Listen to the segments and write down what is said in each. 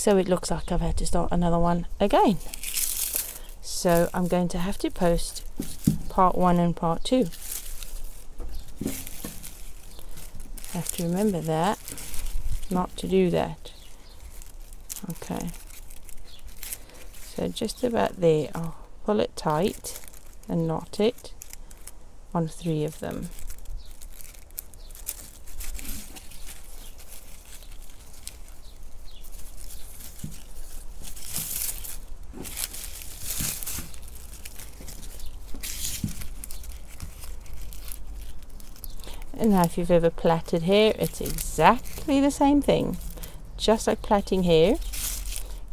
So it looks like I've had to start another one again. So I'm going to have to post part 1 and part 2. Have to remember that, not to do that. Okay. So just about there, I'll pull it tight and knot it on 3 of them. And now if you've ever plaited hair, it's exactly the same thing, just like plaiting hair.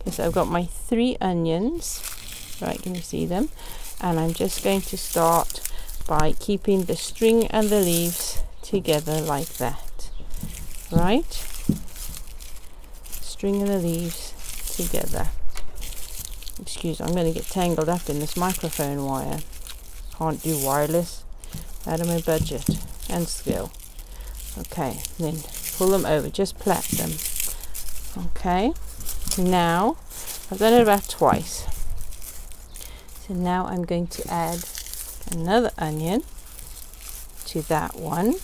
Okay, so I've got my 3 onions, right, can you see them? And I'm just going to start by keeping the string and the leaves together like that, right? String and the leaves together. Excuse me, I'm going to get tangled up in this microphone wire. Can't do wireless, out of my budget and skill. Okay, then pull them over, just plait them. Okay, now I've done it about twice. So now I'm going to add another onion to that one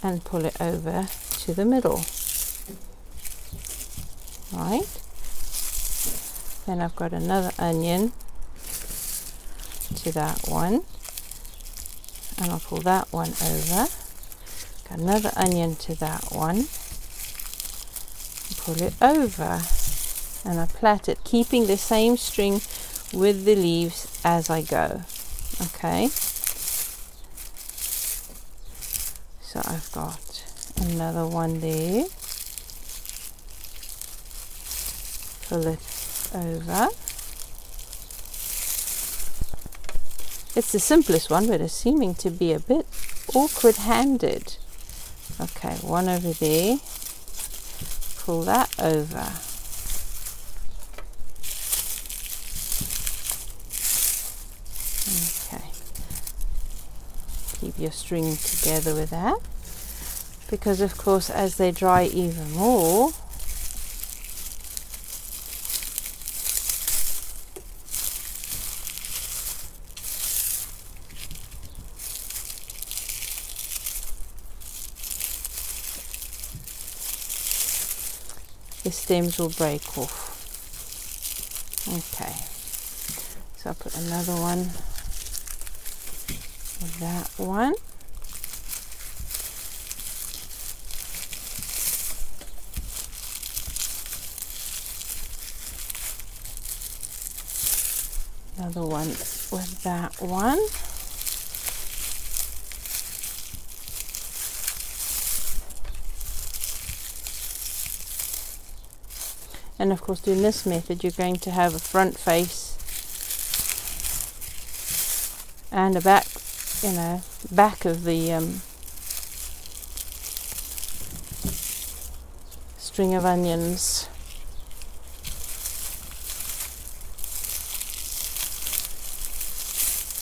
and pull it over to the middle. Right, then I've got another onion to that one, and I'll pull that one over. Got another onion to that one, pull it over, and I plait it, keeping the same string with the leaves as I go. Okay, so I've got another one there, pull it over. It's the simplest one, but it's seeming to be a bit awkward handed. Okay, one over there, pull that over. Okay, keep your string together with that, because of course as they dry even more, the stems will break off. Okay, so I'll put another one with that one. Another one with that one. And of course, doing this method, you're going to have a front face and a back, back of the string of onions.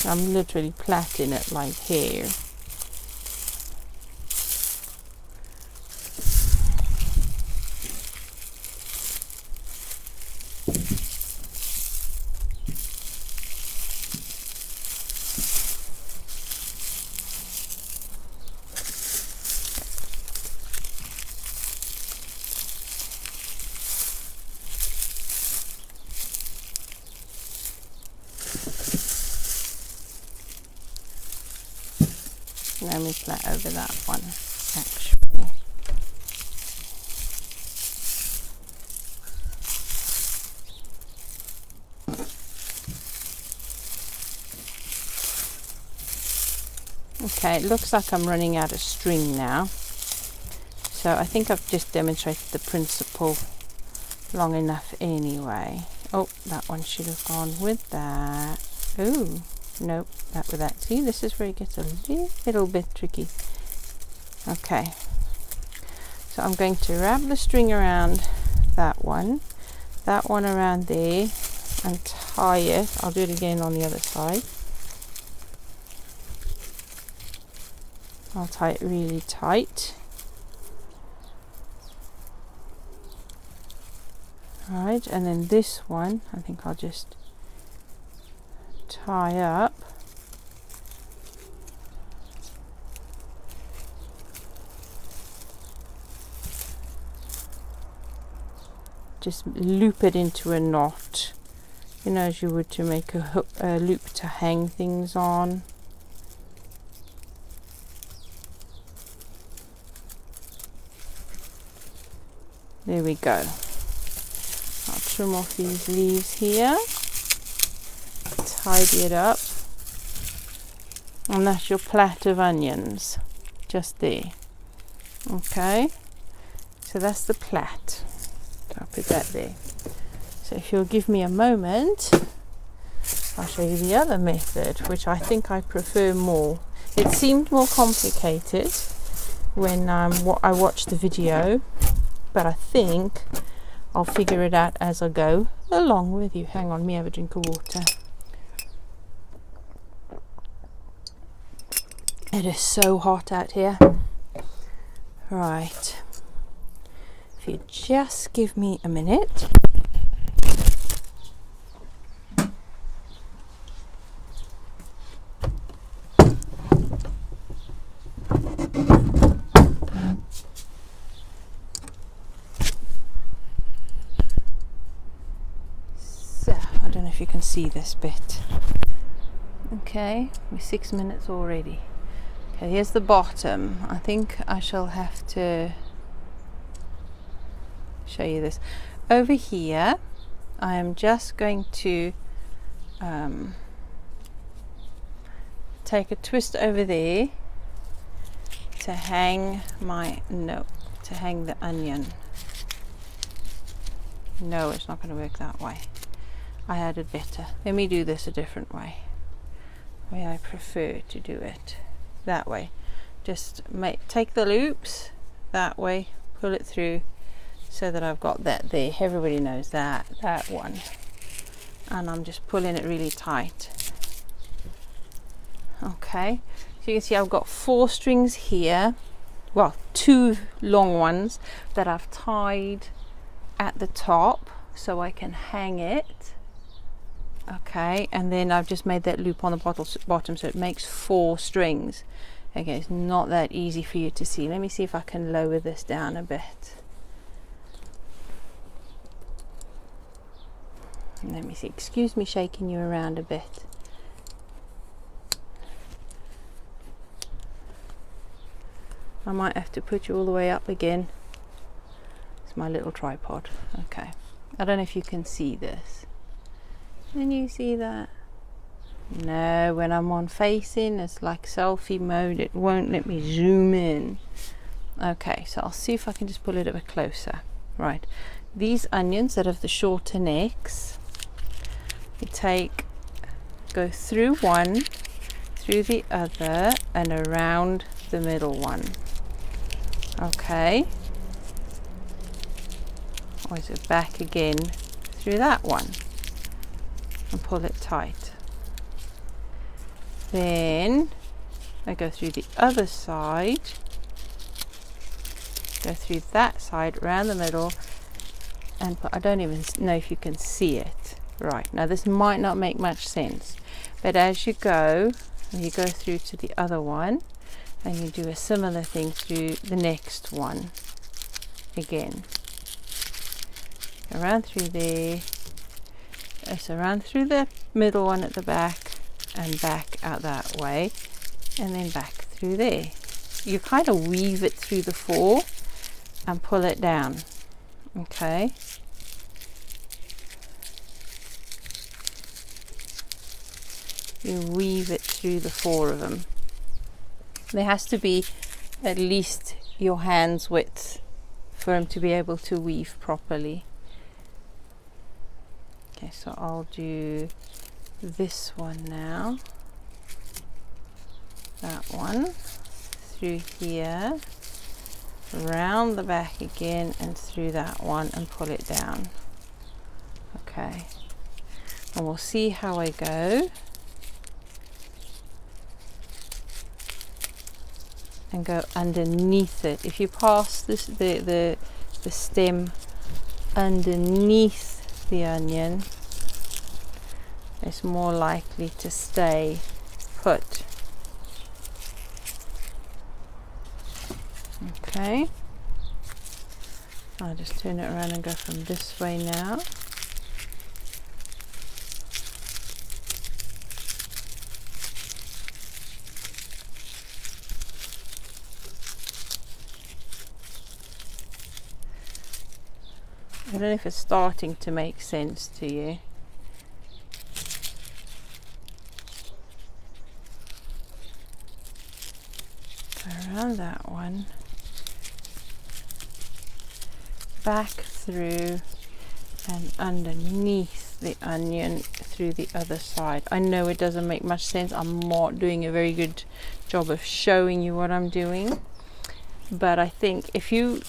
I'm literally plaiting it like hair. Let me plait over that one, actually. Okay, it looks like I'm running out of string now. So I think I've just demonstrated the principle long enough anyway. Oh, that one should have gone with that. Ooh. Nope, that with that. See, this is where it gets a little bit tricky. Okay, so I'm going to wrap the string around that one around there, and tie it. I'll do it again on the other side. I'll tie it really tight. Right, and then this one I think I'll just tie up. Just loop it into a knot, you know, as you would to make a hook, a loop to hang things on. There we go. I'll trim off these leaves here, tidy it up, and that's your plait of onions, just there. Okay, so that's the plait. I'll put that there. So if you'll give me a moment, I'll show you the other method, which I think I prefer more. It seemed more complicated when I watched the video, but I think I'll figure it out as I go along with you. Hang on, me have a drink of water. It is so hot out here. Right. If you just give me a minute. So, I don't know if you can see this bit. Okay, we're 6 minutes already. Okay, here's the bottom. I think I shall have to show you this. Over here, I am just going to take a twist over there to hang to hang the onion. No, it's not going to work that way. I had it better. Let me do this a different way. Way I prefer to do it. That way. Just take the loops that way, pull it through so that I've got that there. Everybody knows that one. And I'm just pulling it really tight. Okay, so you can see I've got 4 strings here. Well, 2 long ones that I've tied at the top so I can hang it. Okay, and then I've just made that loop on the bottom so it makes 4 strings. Okay, it's not that easy for you to see. Let me see if I can lower this down a bit. Let me see, excuse me shaking you around a bit. I might have to put you all the way up again. It's my little tripod. Okay, I don't know if you can see this. Can you see that? No, when I'm on facing, it's like selfie mode. It won't let me zoom in. Okay, so I'll see if I can just pull it a bit closer. Right, these onions that have the shorter necks, you go through one, through the other, and around the middle one. Okay. Or is it back again through that one? And pull it tight. Then I go through the other side, go through that side, around the middle, and I don't even know if you can see it. Right, now this might not make much sense, but as you go through to the other one, and you do a similar thing through the next one again. Around through there, so around through the middle one at the back, and back out that way, and then back through there. You kind of weave it through the 4 and pull it down. Okay. You weave it through the 4 of them. There has to be at least your hand's width for them to be able to weave properly. Okay, so I'll do this one now. That one through here, round the back again, and through that one, and pull it down. Okay, and we'll see how I go. And go underneath it. If you pass this, the stem underneath the onion is more likely to stay put. Okay, I'll just turn it around and go from this way now. I don't know if it's starting to make sense to you. Go around that one, back through and underneath the onion through the other side. I know it doesn't make much sense. I'm not doing a very good job of showing you what I'm doing, but I think if you,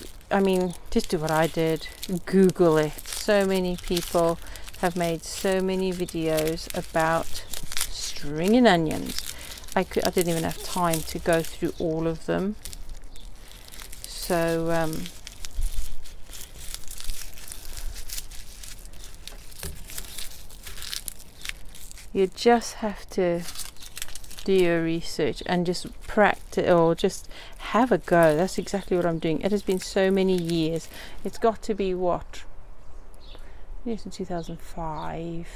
just do what I did. Google it. So many people have made so many videos about stringing onions. I didn't even have time to go through all of them. So you just have to do your research and just practice, or just have a go. That's exactly what I'm doing. It has been so many years. It's got to be what? Yes, in 2005.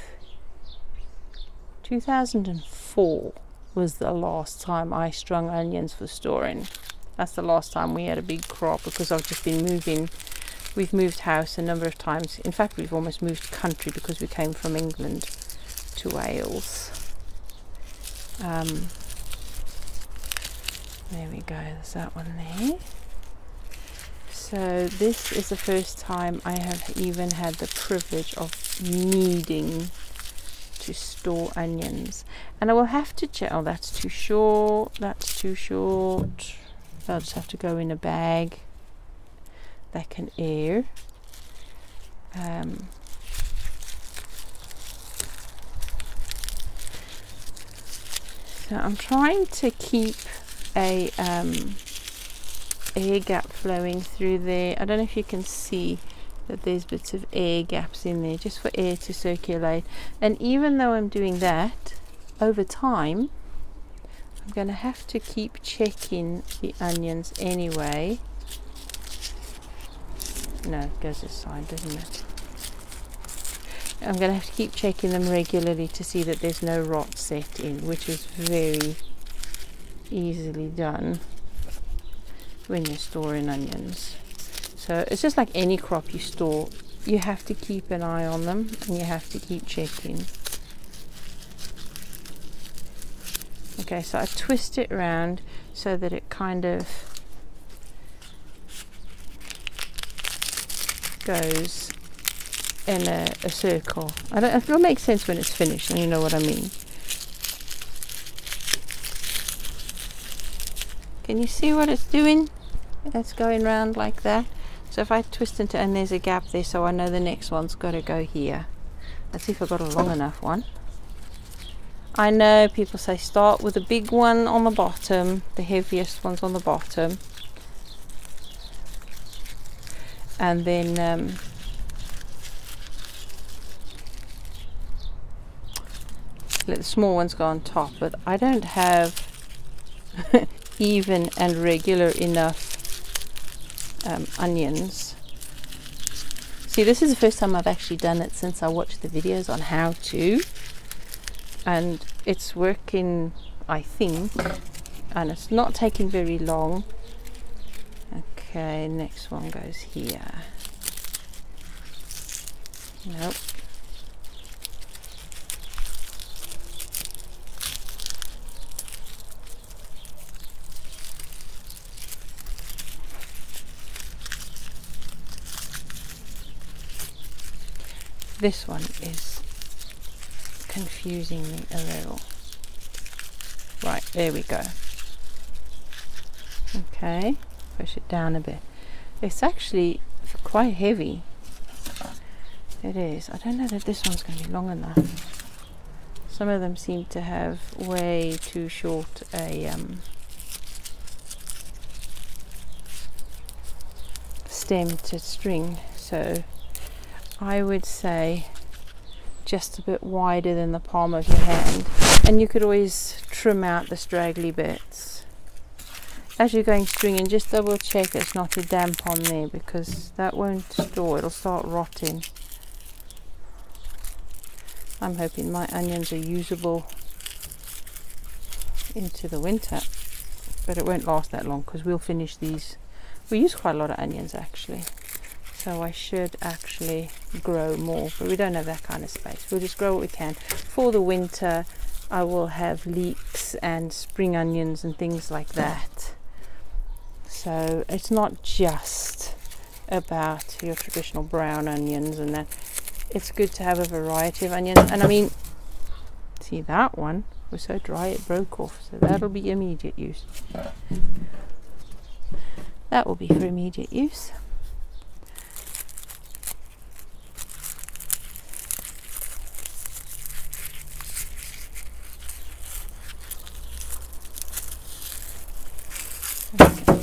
2004 was the last time I strung onions for storing. That's the last time we had a big crop, because I've just been moving. We've moved house a number of times. In fact, we've almost moved country because we came from England to Wales. There we go, there's that one there. So this is the first time I have even had the privilege of needing to store onions, and I will have to check. Oh, that's too short, that's too short. They'll just have to go in a bag that can air. So I'm trying to keep a air gap flowing through there. I don't know if you can see that there's bits of air gaps in there, just for air to circulate. And even though I'm doing that, over time I'm going to have to keep checking the onions anyway. No, it goes this side, doesn't it? I'm going to have to keep checking them regularly to see that there's no rot set in, which is very easily done when you're storing onions. So it's just like any crop you store. You have to keep an eye on them, and you have to keep checking. Okay, so I twist it round so that it kind of goes in a circle. I don't know if it'll make sense when it's finished, and you know what I mean. Can you see what it's doing? It's going round like that. So if I twist into, and there's a gap there, so I know the next one's got to go here. Let's see if I've got a long enough one. I know people say start with a big one on the bottom, the heaviest one's on the bottom, and then let the small ones go on top. But I don't have even and regular enough onions. See, this is the first time I've actually done it since I watched the videos on how to, and it's working, I think, and it's not taking very long. Okay, next one goes here. Nope. This one is confusing me a little. Right, there we go. Okay, push it down a bit. It's actually quite heavy. It is. I don't know that this one's going to be long enough. Some of them seem to have way too short a stem to string, so I would say just a bit wider than the palm of your hand, and you could always trim out the straggly bits. As you're going stringing, just double check it's not too damp on there, because that won't store, it'll start rotting. I'm hoping my onions are usable into the winter, but it won't last that long because we'll finish these. We use quite a lot of onions actually, so I should actually grow more, but we don't have that kind of space. We'll just grow what we can. For the winter I will have leeks and spring onions and things like that. So it's not just about your traditional brown onions and that. It's good to have a variety of onions. And I mean, see, that one was so dry it broke off, so that'll be immediate use. That will be for immediate use. Okay.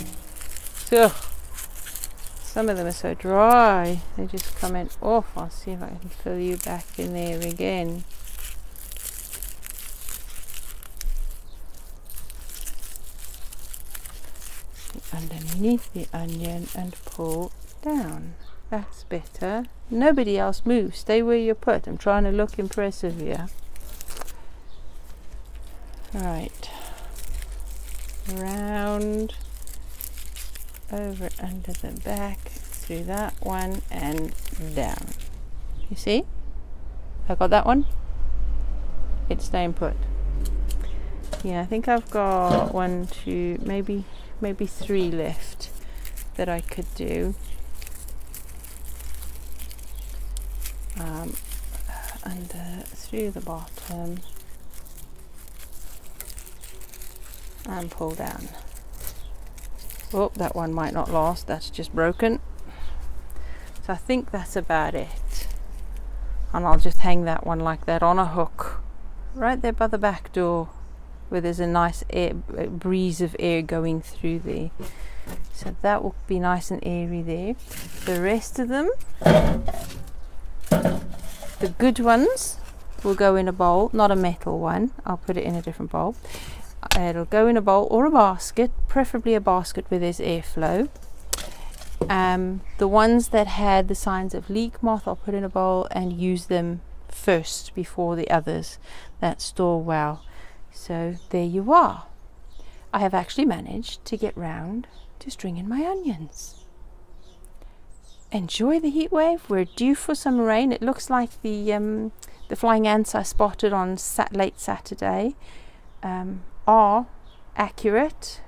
So some of them are so dry, they're just coming off. I'll see if I can fill you back in there again. Underneath the onion and pull down. That's better. Nobody else moves. Stay where you're put. I'm trying to look impressive here. Right. Round. Over under the back, through that one and down. You see? I got that one. It's staying put. Yeah, I think I've got 1, 2, maybe 3 left that I could do. Under through the bottom and pull down. Oh, that one might not last, that's just broken. So I think that's about it. And I'll just hang that one like that on a hook, right there by the back door, where there's a nice breeze of air going through there. So that will be nice and airy there. The rest of them, the good ones, will go in a bowl, not a metal one. I'll put it in a different bowl. It'll go in a bowl or a basket, preferably a basket where there's airflow. The ones that had the signs of leek moth, I'll put in a bowl and use them first before the others that store well. So there you are. I have actually managed to get round to stringing my onions. Enjoy the heat wave. We're due for some rain. It looks like the flying ants I spotted on late Saturday are accurate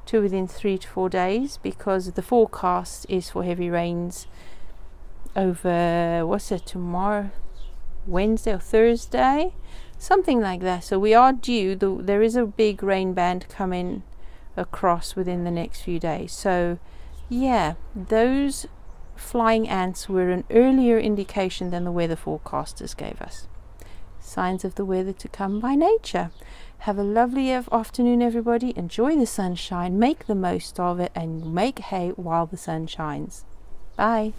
to within 3 to 4 days, because the forecast is for heavy rains over, what's it, tomorrow, Wednesday or Thursday, something like that. So we are due, there is a big rain band coming across within the next few days. So yeah, those flying ants were an earlier indication than the weather forecasters gave us. Signs of the weather to come by nature. Have a lovely afternoon, everybody. Enjoy the sunshine, make the most of it, and make hay while the sun shines. Bye.